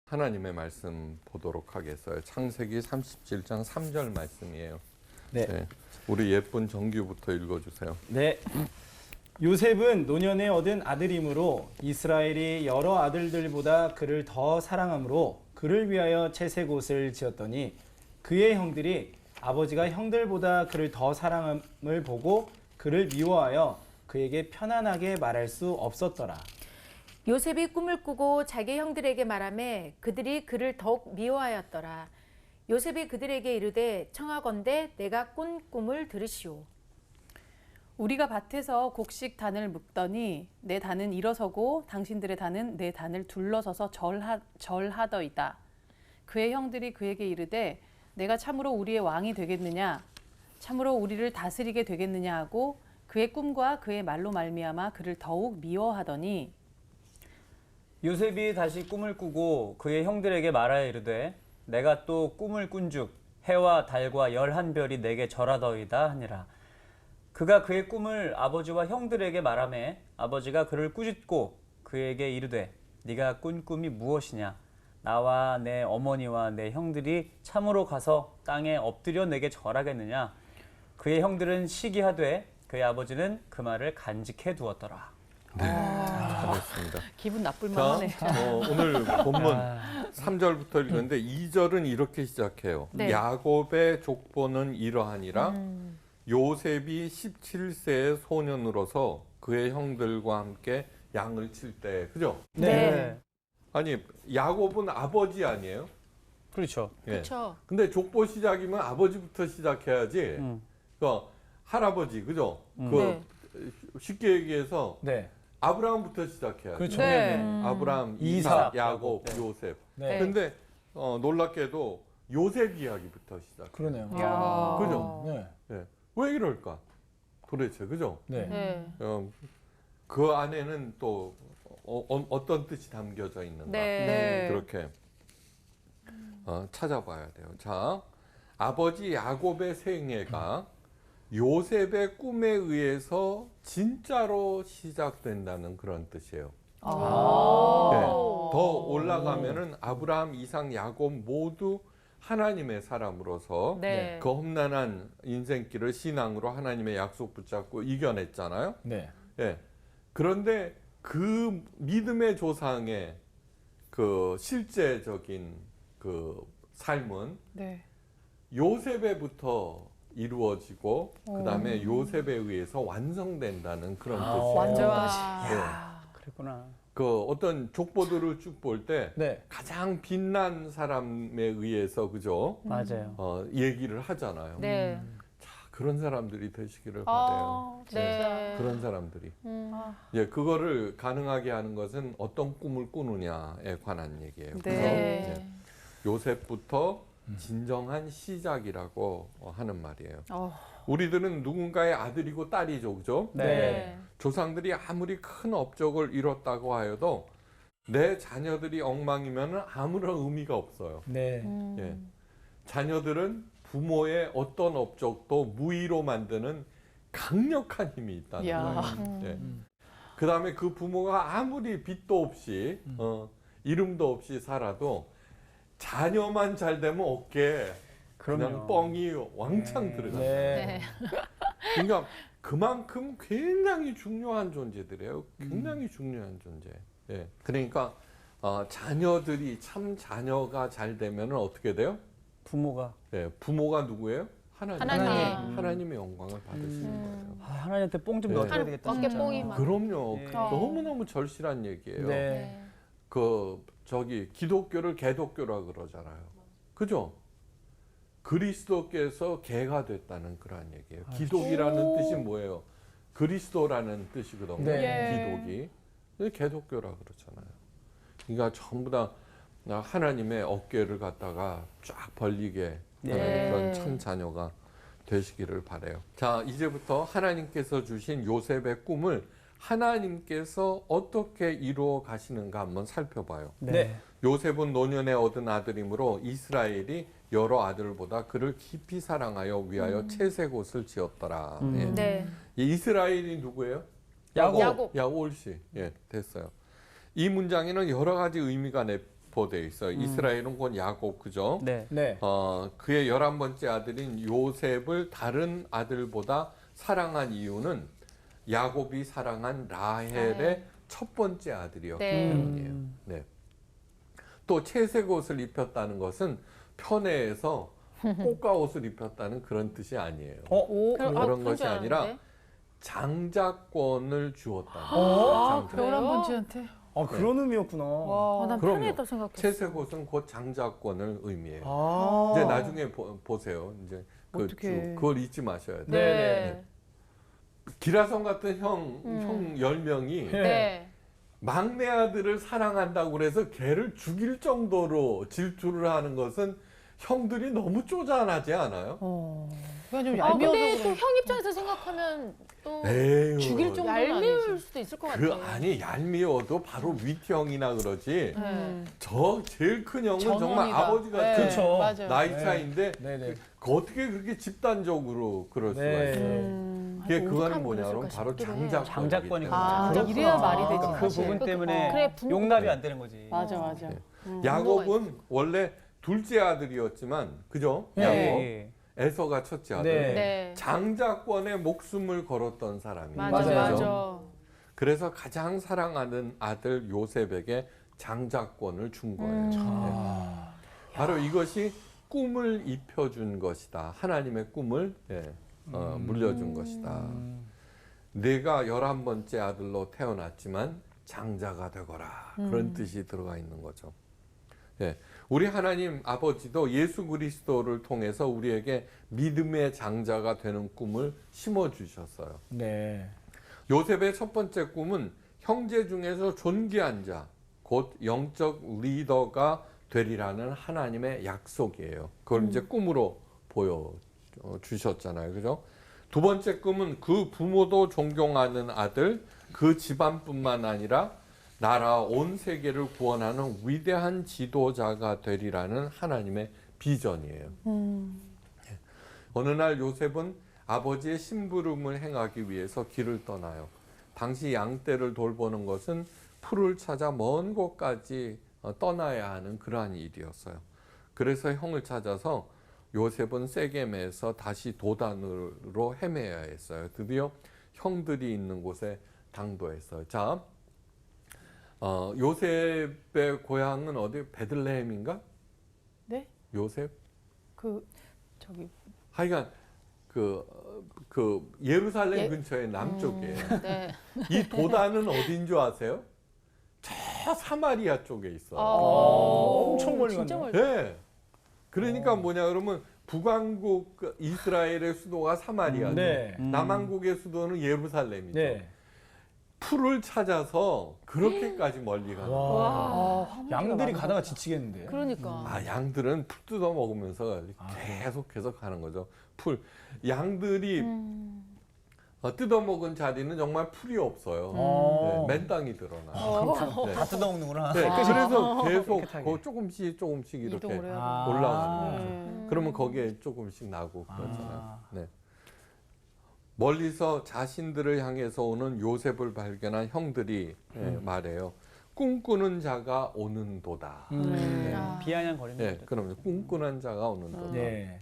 하나님의 말씀 보도록 하겠어요. 창세기 37장 3절 말씀이에요. 네. 네. 우리 예쁜 정규부터 읽어주세요. 네. 요셉은 노년에 얻은 아들이므로 이스라엘이 여러 아들들보다 그를 더 사랑하므로 그를 위하여 채색 옷을 지었더니 그의 형들이 아버지가 형들보다 그를 더 사랑함을 보고 그를 미워하여 그에게 편안하게 말할 수 없었더라. 요셉이 꿈을 꾸고 자기 형들에게 말하매 그들이 그를 더욱 미워하였더라. 요셉이 그들에게 이르되 청하건대 내가 꾼 꿈을 들으시오. 우리가 밭에서 곡식 단을 묶더니 내 단은 일어서고 당신들의 단은 내 단을 둘러서서 절하더이다. 그의 형들이 그에게 이르되 내가 참으로 우리의 왕이 되겠느냐 참으로 우리를 다스리게 되겠느냐 하고 그의 꿈과 그의 말로 말미암아 그를 더욱 미워하더니 요셉이 다시 꿈을 꾸고 그의 형들에게 말하여 이르되 내가 또 꿈을 꾼즉 해와 달과 11별이 내게 절하더이다 하니라. 그가 그의 꿈을 아버지와 형들에게 말하매 아버지가 그를 꾸짖고 그에게 이르되 네가 꾼 꿈이 무엇이냐 나와 내 어머니와 내 형들이 참으로 가서 땅에 엎드려 내게 절하겠느냐. 그의 형들은 시기하되 그의 아버지는 그 말을 간직해 두었더라. 네, 잘했습니다. 기분 나쁠 만하네. 오늘 본문 3절부터 읽는데 2절은 이렇게 시작해요. 네. 야곱의 족보는 이러하니라. 요셉이 17세의 소년으로서 그의 형들과 함께 양을 칠 때, 그죠? 네. 아니, 야곱은 아버지 아니에요? 그렇죠. 예. 그렇죠. 근데 족보 시작이면 아버지부터 시작해야지. 그러니까 할아버지, 그죠? 네. 쉽게 얘기해서 네. 아브라함부터 시작해야지. 그렇죠. 네. 아브라함, 이삭, 이삭, 야곱, 네. 요셉. 네. 근데 놀랍게도 요셉 이야기부터 시작. 그러네요. 야. 그죠? 네. 예. 왜 이럴까? 도대체, 그죠? 네. 네. 그 안에는 또 어떤 뜻이 담겨져 있는가? 네. 그렇게 찾아봐야 돼요. 자, 아버지 야곱의 생애가 요셉의 꿈에 의해서 진짜로 시작된다는 그런 뜻이에요. 네. 더 올라가면은 아브라함, 이삭, 야곱 모두 하나님의 사람으로서 네. 그 험난한 인생길을 신앙으로 하나님의 약속 붙잡고 이겨냈잖아요. 네. 예. 그런데 그 믿음의 조상의 그 실제적인 그 삶은 네. 요셉에부터 이루어지고 그다음에 요셉에 의해서 완성된다는 그런 뜻이에요. 완전 네. 그랬구나. 그 어떤 족보들을 쭉 볼 때 네. 가장 빛난 사람에 의해서 그죠? 맞아요. 얘기를 하잖아요. 네. 자, 그런 사람들이 되시기를 바래요. 네. 그런 사람들이. 예, 그거를 가능하게 하는 것은 어떤 꿈을 꾸느냐에 관한 얘기예요. 네. 그래서 네. 예, 요셉부터 진정한 시작이라고 하는 말이에요. 우리들은 누군가의 아들이고 딸이죠, 그죠? 네. 조상들이 아무리 큰 업적을 이뤘다고 하여도 내 자녀들이 엉망이면 아무런 의미가 없어요. 네. 예. 자녀들은 부모의 어떤 업적도 무의로 만드는 강력한 힘이 있다는 이야. 거예요. 예. 그 다음에 그 부모가 아무리 빚도 없이 이름도 없이 살아도 자녀만 잘 되면 어깨에 그냥 뻥이 왕창 들어간다. 네. 그러니까 그만큼 굉장히 중요한 존재들이에요. 굉장히 중요한 존재. 예. 그러니까 자녀들이 참 자녀가 잘 되면 어떻게 돼요? 부모가 예. 부모가 누구예요? 하나님. 하나님. 하나님의 영광을 받으시는 거예요. 하나님한테 뽕 좀 네. 넣어줘야 되겠다. 어깨 진짜. 뽕이 막. 그럼요. 예. 너무너무 절실한 얘기예요. 네. 기독교를 개독교라 그러잖아요. 그죠? 그리스도께서 개가 됐다는 그런 얘기예요. 기독이라는 뜻이 뭐예요? 그리스도라는 뜻이거든요. 네. 기독이. 개독교라 그러잖아요. 그러니까 전부 다 하나님의 어깨를 갖다가 쫙 벌리게 하는 그런 참 자녀가 되시기를 바라요. 자, 이제부터 하나님께서 주신 요셉의 꿈을 하나님께서 어떻게 이루어 가시는가 한번 살펴봐요. 네. 요셉은 노년에 얻은 아들이므로 이스라엘이 여러 아들보다 그를 깊이 사랑하여 위하여 채색옷을 지었더라. 예. 네. 이 이스라엘이 누구예요? 야곱. 야곱 옳지. 예, 됐어요. 이 문장에는 여러 가지 의미가 내포되어 있어요. 이스라엘은 곧 야곱, 그죠? 네. 네. 그의 11번째 아들인 요셉을 다른 아들보다 사랑한 이유는 야곱이 사랑한 라헬의 라헬. 첫 번째 아들이었기 네. 때문이에요. 네. 또 채색 옷을 입혔다는 것은 편애해서 꽃가 옷을 입혔다는 그런 뜻이 아니에요. 그런 것이 줄 아니라 알았는데. 장자권을 주었다는 어? 거예요. 그래요? 별한번째한테 그런 의미였구나. 난 그럼요. 편했다 생각했어. 채색 옷은 곧 장자권을 의미해요. 아. 이제 나중에 보세요. 이제 어떡해. 그걸 잊지 마셔야 돼요. 네. 기라성 같은 형 10명이 네. 막내 아들을 사랑한다고 그래서 걔를 죽일 정도로 질투를 하는 것은 형들이 너무 쪼잔하지 않아요? 그냥 좀 근데 얄미워서 또 그런 형 입장에서 생각하면 또 에휴, 죽일 정도는 얄미울 아니지. 수도 있을 것 그 같아. 아니 얄미워도 바로 윗형이나 그러지. 저 제일 큰 형은 정말 전원이다. 아버지가 네, 그쵸. 맞아요. 나이 네. 차인데 네네. 어떻게 그렇게 집단적으로 그럴 수가 네. 있어요? 그게 아이고, 그거는 어떡하면 뭐냐면 그랬을까 바로 싶기도 해요. 장자권이거든요. 장자권이구나. 그렇구나. 이래야 말이 되지. 그러니까 그 사실. 부분 때문에 그래, 용납이 안 되는 거지. 맞아, 맞아. 네. 야곱은 원래 둘째 아들이었지만 그죠? 네. 야곱. 예. 에서가 첫째 아들. 네. 네. 장자권에 목숨을 걸었던 사람이에요. 맞아, 맞아요. 맞아. 그래서 가장 사랑하는 아들 요셉에게 장자권을 준 거예요. 네. 바로 이것이 꿈을 입혀준 것이다. 하나님의 꿈을 물려준 것이다. 내가 11번째 아들로 태어났지만 장자가 되거라. 그런 뜻이 들어가 있는 거죠. 예, 우리 하나님 아버지도 예수 그리스도를 통해서 우리에게 믿음의 장자가 되는 꿈을 심어주셨어요. 네. 요셉의 첫 번째 꿈은 형제 중에서 존귀한 자, 곧 영적 리더가 되리라는 하나님의 약속이에요. 그걸 이제 꿈으로 보여주셨잖아요. 그죠? 두 번째 꿈은 그 부모도 존경하는 아들, 그 집안뿐만 아니라 나라 온 세계를 구원하는 위대한 지도자가 되리라는 하나님의 비전이에요. 어느 날 요셉은 아버지의 심부름을 행하기 위해서 길을 떠나요. 당시 양떼를 돌보는 것은 풀을 찾아 먼 곳까지 떠나야 하는 그러한 일이었어요. 그래서 형을 찾아서 요셉은 세겜에서 다시 도단으로 헤매야 했어요. 드디어 형들이 있는 곳에 당도했어요. 자, 요셉의 고향은 어디? 베들레헴인가? 네? 요셉? 저기 하여간 그 예루살렘 예? 근처의 남쪽이에요. 네. 이 도단은 어딘 줄 아세요? 저 사마리아 쪽에 있어요. 엄청 멀리 진짜 갔네. 멀리. 네. 그러니까 뭐냐 그러면 북왕국 이스라엘의 수도가 사마리아죠. 네. 남왕국의 수도는 예루살렘이죠. 네. 풀을 찾아서 그렇게까지 멀리 가는 거예요. 와. 양들이 가다가 지치겠는데요. 그러니까. 아, 양들은 풀 뜯어 먹으면서 계속해서 가는 거죠. 풀. 양들이 뜯어 먹은 자리는 정말 풀이 없어요. 네, 맨 땅이 드러나요. 네. 다 뜯어먹는구나. 네, 그래서 계속 깨끗하게. 그 조금씩 이렇게 이동을 해야 아. 올라가는 거죠. 네. 그러면 거기에 조금씩 나고 그렇잖아요. 아. 네. 멀리서 자신들을 향해서 오는 요셉을 발견한 형들이 말해요. 꿈꾸는 자가 오는도다. 비아냥거리는 네, 거죠. 그러면 꿈꾸는 자가 오는도다. 네.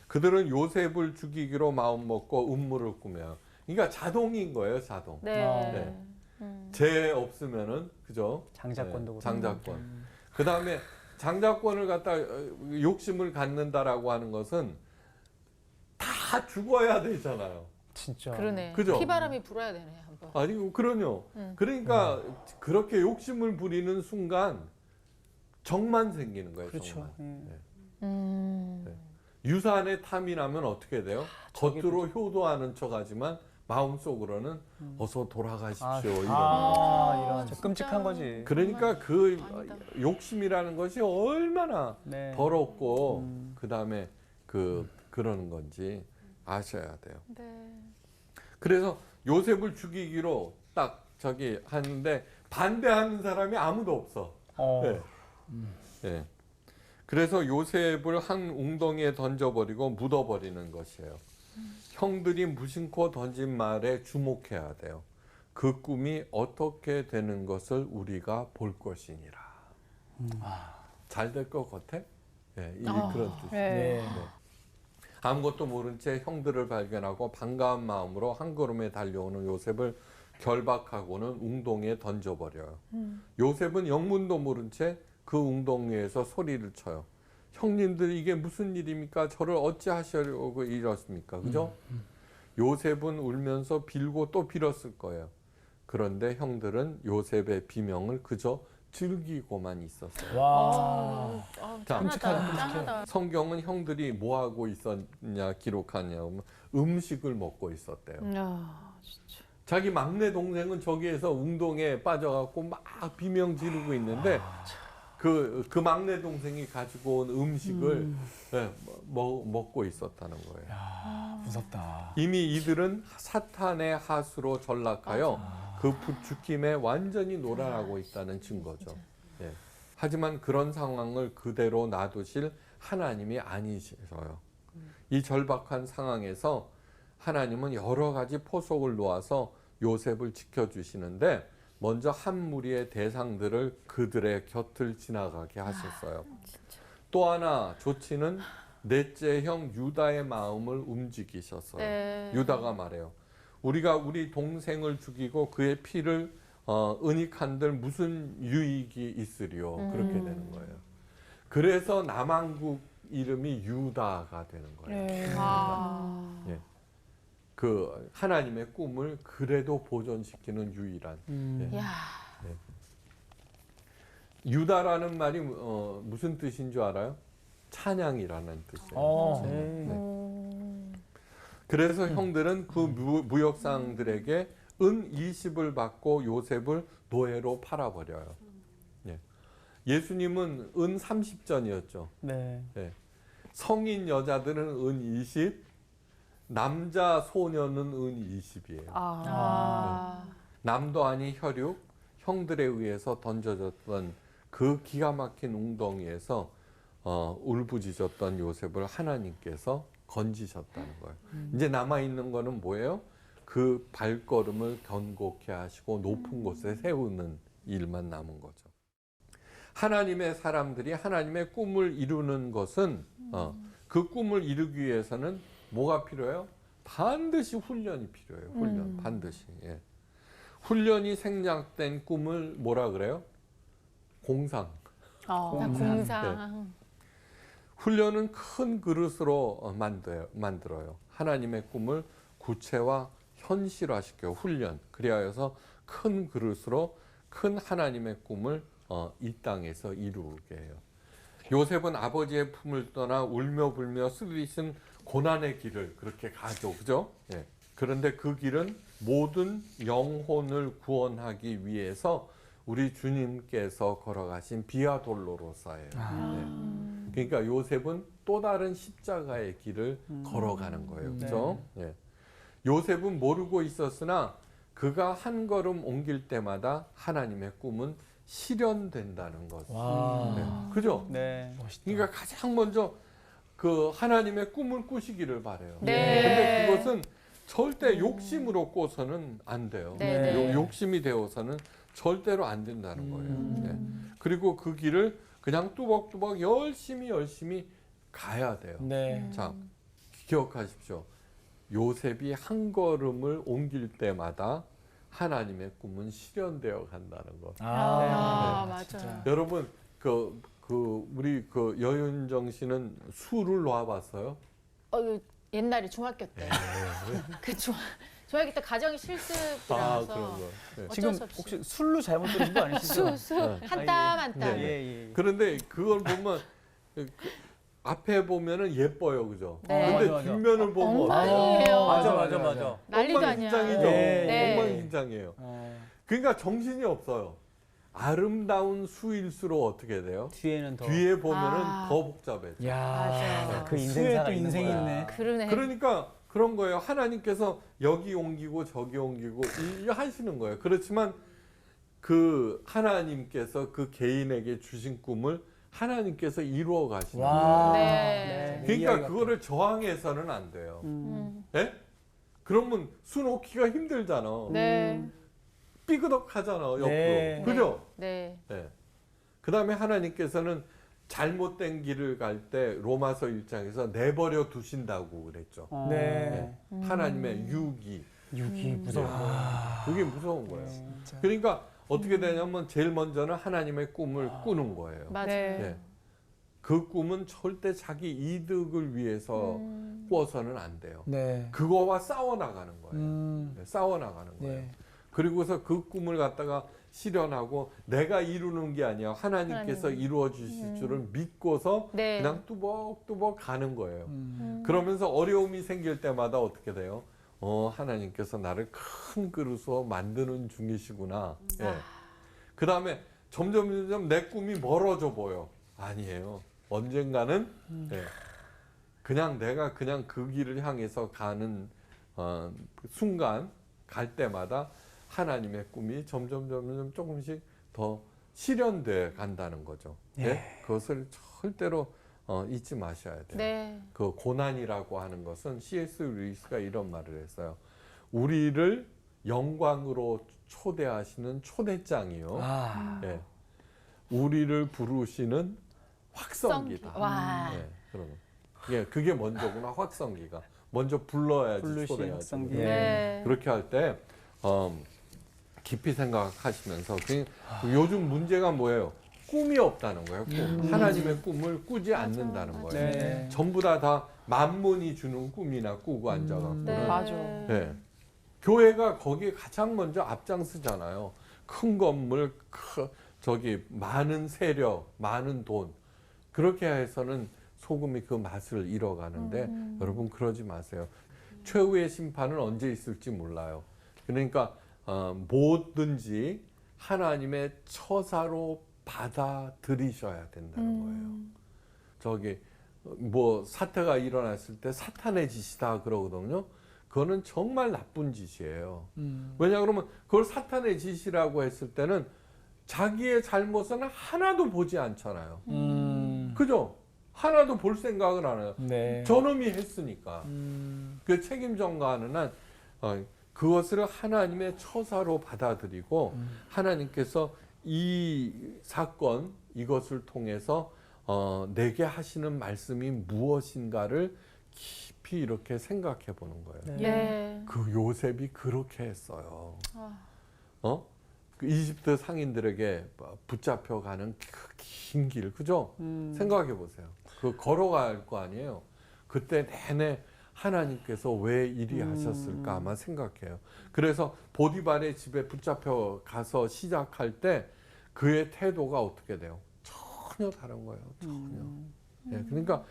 그들은 요셉을 죽이기로 마음먹고 음모를 꾸며요. 그러니까 자동인 거예요, 자동. 네. 죄 없으면은 그죠? 장자권도 네, 장자권. 그 다음에 장자권을 갖다 욕심을 갖는다라고 하는 것은 다 죽어야 되잖아요. 진짜. 그러네. 그죠? 피바람이 불어야 되네 한번. 아니, 그럼요. 그러니까 그렇게 욕심을 부리는 순간 정만 생기는 거예요. 그렇죠. 정만. 예. 네. 유산에 탐이 나면 어떻게 돼요? 겉으로 효도하는 척하지만 마음속으로는 어서 돌아가십시오. 이런. 이런. 진짜 끔찍한 거지. 그러니까 그 아니다. 욕심이라는 것이 얼마나 네. 더럽고 그 다음에 그러는 건지 아셔야 돼요. 네. 그래서 요셉을 죽이기로 딱 하는데 반대하는 사람이 아무도 없어. 어. 네. 예. 그래서 요셉을 한 웅덩이에 던져버리고 묻어버리는 것이에요. 형들이 무심코 던진 말에 주목해야 돼요. 그 꿈이 어떻게 되는 것을 우리가 볼 것이니라. 잘 될 것 같아? 예, 그런 뜻이에요. 네. 아무것도 모른 채 형들을 발견하고 반가운 마음으로 한 걸음에 달려오는 요셉을 결박하고는 웅덩이에 던져버려요. 요셉은 영문도 모른 채 그 웅덩이에서 소리를 쳐요. 형님들 이게 무슨 일입니까? 저를 어찌하시려고 이러십니까? 그죠? 요셉은 울면서 빌고 또 빌었을 거예요. 그런데 형들은 요셉의 비명을 그저 즐기고만 있었어요. 와. 짠하다. 성경은 형들이 뭐 하고 있었냐 기록하냐면 음식을 먹고 있었대요. 진짜. 자기 막내 동생은 저기에서 웅덩이에 빠져갖고 막 비명 지르고 있는데 그 막내 동생이 가지고 온 음식을 예, 먹고 있었다는 거예요. 무섭다. 이미 이들은 사탄의 하수로 전락하여 그 부추김에 완전히 놀아나고 있다는 증거죠. 예. 하지만 그런 상황을 그대로 놔두실 하나님이 아니셔요. 이 절박한 상황에서 하나님은 여러 가지 포석을 놓아서 요셉을 지켜주시는데 먼저 한 무리의 대상들을 그들의 곁을 지나가게 하셨어요. 또 하나 조치는 넷째 형 유다의 마음을 움직이셨어요. 네. 유다가 말해요. 우리가 우리 동생을 죽이고 그의 피를 은닉한들 무슨 유익이 있으리요. 그렇게 되는 거예요. 그래서 남왕국 이름이 유다가 되는 거예요. 네. 예. 그 하나님의 꿈을 그래도 보존시키는 유일한. 예. 야. 유다라는 말이 무슨 뜻인 줄 알아요? 찬양이라는 뜻이에요. 네. 그래서 형들은 그 무역상들에게 은 20을 받고 요셉을 노예로 팔아버려요. 예. 예수님은 은 30전이었죠. 네. 예. 성인 여자들은 은 20, 남자 소녀는 은 20이에요. 남도 아닌 혈육, 형들에 의해서 던져졌던 그 기가 막힌 웅덩이에서 울부짖었던 요셉을 하나님께서 건지셨다는 거예요. 이제 남아있는 거는 뭐예요? 그 발걸음을 견고케 하시고 높은 곳에 세우는 일만 남은 거죠. 하나님의 사람들이 하나님의 꿈을 이루는 것은 그 꿈을 이루기 위해서는 뭐가 필요해요? 반드시 훈련이 필요해요. 훈련, 반드시. 예. 훈련이 생략된 꿈을 뭐라 그래요? 공상. 공상. 네. 훈련은 큰 그릇으로 만들어요. 하나님의 꿈을 구체화, 현실화시켜요. 훈련. 그리하여서 큰 그릇으로 큰 하나님의 꿈을 이 땅에서 이루게 해요. 요셉은 아버지의 품을 떠나 울며 불며 쓰디쓴 고난의 길을 그렇게 가죠. 그죠? 예. 그런데 그 길은 모든 영혼을 구원하기 위해서 우리 주님께서 걸어가신 비아 돌로로사예요. 예. 그러니까 요셉은 또 다른 십자가의 길을 걸어가는 거예요. 그죠? 예. 요셉은 모르고 있었으나 그가 한 걸음 옮길 때마다 하나님의 꿈은 실현된다는 것. 네. 그죠? 네. 그러니까 가장 먼저 그 하나님의 꿈을 꾸시기를 바래요. 네. 근데 그것은 절대 욕심으로 꿔서는 안 돼요. 네. 욕심이 되어서는 절대로 안 된다는 거예요. 네. 그리고 그 길을 그냥 뚜벅뚜벅 열심히 가야 돼요. 네. 자, 기억하십시오. 요셉이 한 걸음을 옮길 때마다 하나님의 꿈은 실현되어 간다는 것. 맞아. 여러분, 우리 여윤정 씨는 술을 놔봤어요? 옛날에 중학교 때. 그 중학교 때 가정이 실습이라서 그런 거. 네. 어쩔 지금 수 없이. 혹시 술로 잘못 들으신 거 아니시죠? 한 땀 한 땀. 네. 그런데 그걸 보면 앞에 보면은 예뻐요, 그죠? 네. 근데 맞아. 뒷면을 보면 엉망이에요. 맞아. 난리도 아니야. 엉망진창이죠. 네. 엉망진창이에요. 그러니까 정신이 없어요. 아름다운 수일수록 어떻게 돼요? 뒤에는 더. 뒤에 보면은 아. 더 복잡해져. 야, 맞아. 그 수에 인생사가 또 있는 인생이 거야. 있네. 그러네. 그러니까 그런 거예요. 하나님께서 여기 옮기고 저기 옮기고 이 하시는 거예요. 그렇지만 그 하나님께서 그 개인에게 주신 꿈을 하나님께서 이루어 가시는 거예요. 와. 네. 그러니까 그거를 저항해서는 안 돼요. 예? 그러면 숨 놓기가 힘들잖아. 네. 삐그덕하잖아 옆으로. 네. 그죠? 네. 예. 그다음에 하나님께서는 잘못된 길을 갈 때 로마서 1장에서 내버려 두신다고 그랬죠. 네. 예. 하나님의 유기. 육이 무서운 거예요. 그게 무서운 거예요. 진짜. 그러니까 어떻게 되냐면 제일 먼저는 하나님의 꿈을 꾸는 거예요. 맞아요. 네. 예. 그 꿈은 절대 자기 이득을 위해서 꾸어서는 안 돼요. 네. 그거와 싸워 나가는 거예요. 네, 싸워 나가는 거예요. 네. 그리고서 그 꿈을 갖다가 실현하고 내가 이루는 게 아니야. 하나님께서 하나님. 이루어 주실 줄을 믿고서 네. 그냥 뚜벅뚜벅 가는 거예요. 음. 그러면서 어려움이 생길 때마다 어떻게 돼요? 하나님께서 나를 큰 그릇으로 만드는 중이시구나. 예. 그 다음에 점점 내 꿈이 멀어져 보여. 아니에요. 언젠가는 예. 그냥 내가 그냥 그 길을 향해서 가는 그 순간 갈 때마다 하나님의 꿈이 점점 조금씩 더 실현돼 간다는 거죠. 예? 그것을 절대로 잊지 마셔야 돼요. 네. 그 고난이라고 하는 것은 C.S. 루이스가 이런 말을 했어요. 우리를 영광으로 초대하시는 초대장이요. 아. 예. 우리를 부르시는 확성기다. 와. 예, 그러면 그게 먼저구나. 확성기가 먼저 불러야지 부르신 초대해야지. 확성기. 네. 그렇게 할 때 깊이 생각하시면서 요즘 문제가 뭐예요? 꿈이 없다는 거예요. 꿈. 하나님의 꿈을 꾸지 않는다는 거예요. 네. 전부 다 만문이 주는 꿈이나 꾸고 앉아갖고. 네. 맞아. 네. 교회가 거기에 가장 먼저 앞장서잖아요. 큰 건물, 많은 세력, 많은 돈. 그렇게 해서는 소금이 그 맛을 잃어가는데 여러분 그러지 마세요. 최후의 심판은 언제 있을지 몰라요. 그러니까 뭐든지 하나님의 처사로 받아들이셔야 된다는 거예요. 뭐 사태가 일어났을 때 사탄의 짓이다 그러거든요. 그거는 정말 나쁜 짓이에요. 왜냐 그러면 그걸 사탄의 짓이라고 했을 때는 자기의 잘못은 하나도 보지 않잖아요. 그죠? 하나도 볼 생각을 안 해요. 네. 저놈이 했으니까. 그 책임 전가하는 한 그것을 하나님의 처사로 받아들이고 하나님께서 이 사건 이것을 통해서 내게 하시는 말씀이 무엇인가를 깊이 이렇게 생각해 보는 거예요. 네. 그 요셉이 그렇게 했어요. 그 이집트 상인들에게 붙잡혀가는 그 긴 길, 그죠? 생각해 보세요. 그 걸어갈 거 아니에요. 그때 내내 하나님께서 왜 이리 하셨을까 아마 생각해요. 그래서 보디발의 집에 붙잡혀 가서 시작할 때 그의 태도가 어떻게 돼요? 전혀 다른 거예요. 전혀. 예, 그러니까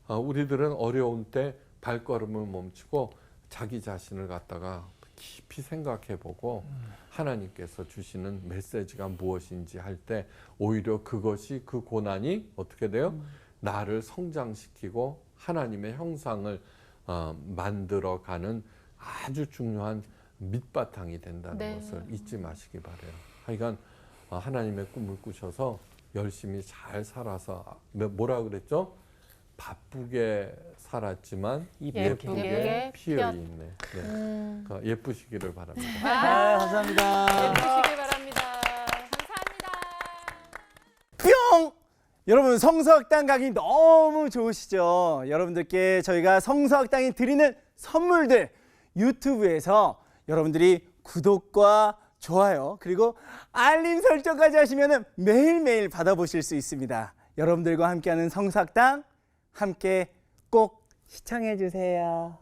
우리들은 어려운 때 발걸음을 멈추고 자기 자신을 갖다가 깊이 생각해보고 하나님께서 주시는 메시지가 무엇인지 할 때 오히려 그것이 그 고난이 어떻게 돼요? 나를 성장시키고 하나님의 형상을 만들어가는 아주 중요한 밑바탕이 된다는 네. 것을 잊지 마시기 바래요. 하여간 하나님의 꿈을 꾸셔서 열심히 잘 살아서 뭐라 그랬죠? 바쁘게 살았지만 예쁘게 피어있네. 네. 예쁘시기를 바랍니다. 감사합니다. 예쁘시길 바랍니다. 감사합니다. 뿅! 여러분 성서학당 가기 너무 좋으시죠? 여러분들께 저희가 성서학당이 드리는 선물들 유튜브에서 여러분들이 구독과 좋아요 그리고 알림 설정까지 하시면 매일매일 받아보실 수 있습니다. 여러분들과 함께하는 성서학당 함께 꼭 시청해 주세요.